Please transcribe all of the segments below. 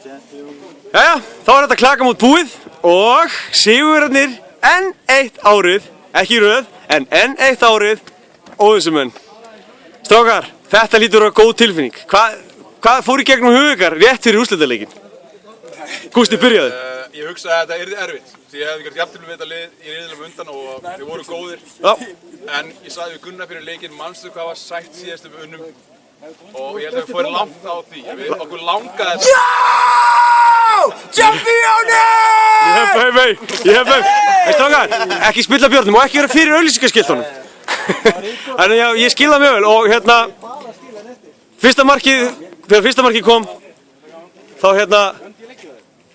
Jæja, þá er þetta klakamót búið og sigurarnir enn eitt árið, ekki í röð, en enn eitt árið, Óðinsmenn. Strákar, þetta lítur að góð tilfinning. Hvað fór í gegnum hugar rétt fyrir úrslitaleikinn? Gústi, byrjaðu. Ég hugsaði að þetta yrði erfitt, því ég hefði gert jafntefli við þetta lið í riðlinum undan og við vorum góðir. Já. En ég sagði við Gunnar fyrir leikinn, manstu hvað var sætt síðast við unnum og ég held að við fórum langt á því. Okkur langaði þetta. Já! Championi! Ég hef vei. Hey, strákar, ekki spilla björnum og ekki vera fyrir auglýsingaskiltunum. Þannig að ég skil það mjög vel og hérna, þegar fyrsta markið kom, þá var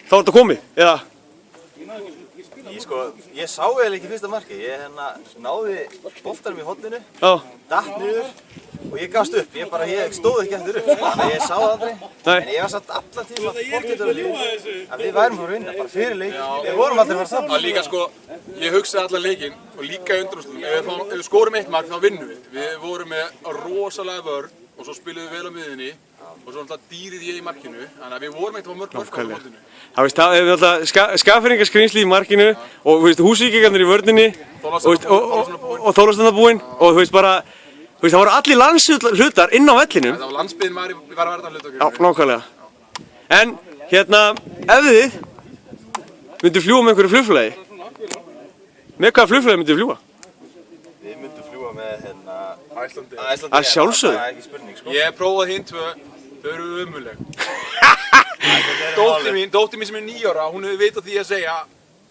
þetta komið, eða? Ég sá eiginlega ekki fyrsta marki. Ég náði boltanum í horninu, datt niður og ég gafst upp. Ég stóð ekki eftir upp, þannig að ég sá það aldrei. En ég var satt allan tíma pottþéttur að við værum að vinna, bara fyrir leik. Við vorum aldrei að fara saman. Líka ég hugsaði allan leikinn og líka í undanúrslitum. Ef við skorum eitt mark þá vinnum við. Við vorum með rosalega vörn og svo spiluðum við vel á miðjunni. Og svo náttúrulega dýrið ég í markinu, þannig að við vorum ekkert á mörg mörg á mótinu. Það er náttúrulega Skagfirðingaskrímsli í markinu og Húsvíkingarnir í vörninni og Þorlákstrandarbúinn og það voru allir landshlutar inn á vellinum. Það var landsbyggðin var að verða hluta. Já, nákvæmlega. En ef þið myndu fljúga með einhverju flugfélagi, með hvaða flugfélagi myndu þið fljúga? Við myndum fljúga með Icelandair. Að sjálfsögðu. Það er ekki spurning, sko. Ég hef prófað hinn tvö, þau eru umuleg. Dóttir mín sem er 9 ára, hún hefur vitað því að segja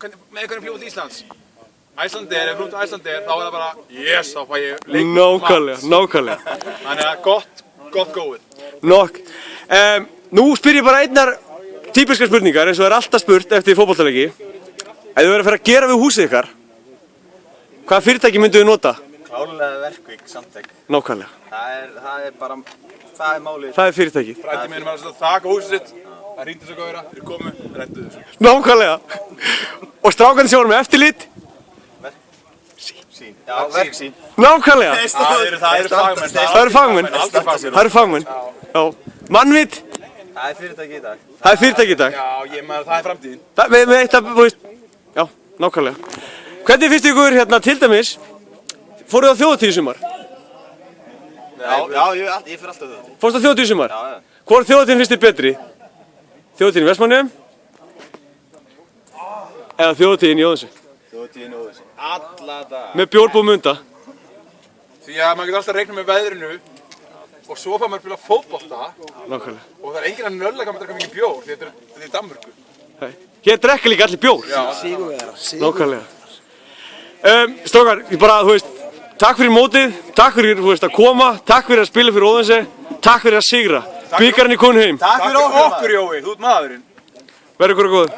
með hvernig fljúga til Íslands. Icelandair, ef flúgt til Icelandair, þá er það bara yes, þá fæ ég leiknum. Nákvæmlega. Þannig að gott góið. Nokk. Nú spyr ég bara einnar típiskar spurningar eins og er alltaf spurt eftir fótboltaleiki. Ef þið verður að fara að gera við húsið ykkar, hvaða fyrirtæki myndu þið nota? Klálega Verkvík, Samtek. Nákvæmlega. Það er málið. Það er fyrirtækið. Frændi minn var að þaka húsið sitt, það hringdi svo góðra, þeir komu, redduðu þessu. Nákvæmlega. Og strákarnir sem voru með eftirlit? Verksýn. Já, Verksýn. Nákvæmlega. Það eru fagmenn. Það eru fagmenn. Já. Mannvit? Það er fyrirtæki í dag. Það er fyrirtæki í dag. Já, það er framtíðin. Með eitt af, já, nákvæmlega. Hvernig finnst ykkur til dæmis, fóruð á þjóðhátíð í sumar? Já, ég fyrir alltaf þjóðhátíð. Fórstu á þjóðhátíð í sumar? Já. Hvor þjóðhátíðin finnst þér betri? Þjóðhátíðin í Vestmannaeyjum? Eða þjóðhátíðin í Óðinsey? Þjóðhátíðin í Óðinsey. Alla daga. Með bjórbúð munda? Því að maður getur alltaf reiknað með veðrinu og svo fær maður að spila fótbolta. Nákvæmlega. Og það er enginn að nölla hvað maður drekka mikið bjór, því þetta er Danmörku. Hér drekka líka allir bjór. Já. Nákvæmlega. Strákar, takk fyrir mótið, takk fyrir að koma, takk fyrir að spila fyrir Óðinsey, takk fyrir að sigra. Bikarinn er kominn heim. Takk fyrir okkur, Jói, þú ert maðurinn. Verður ykkur góð.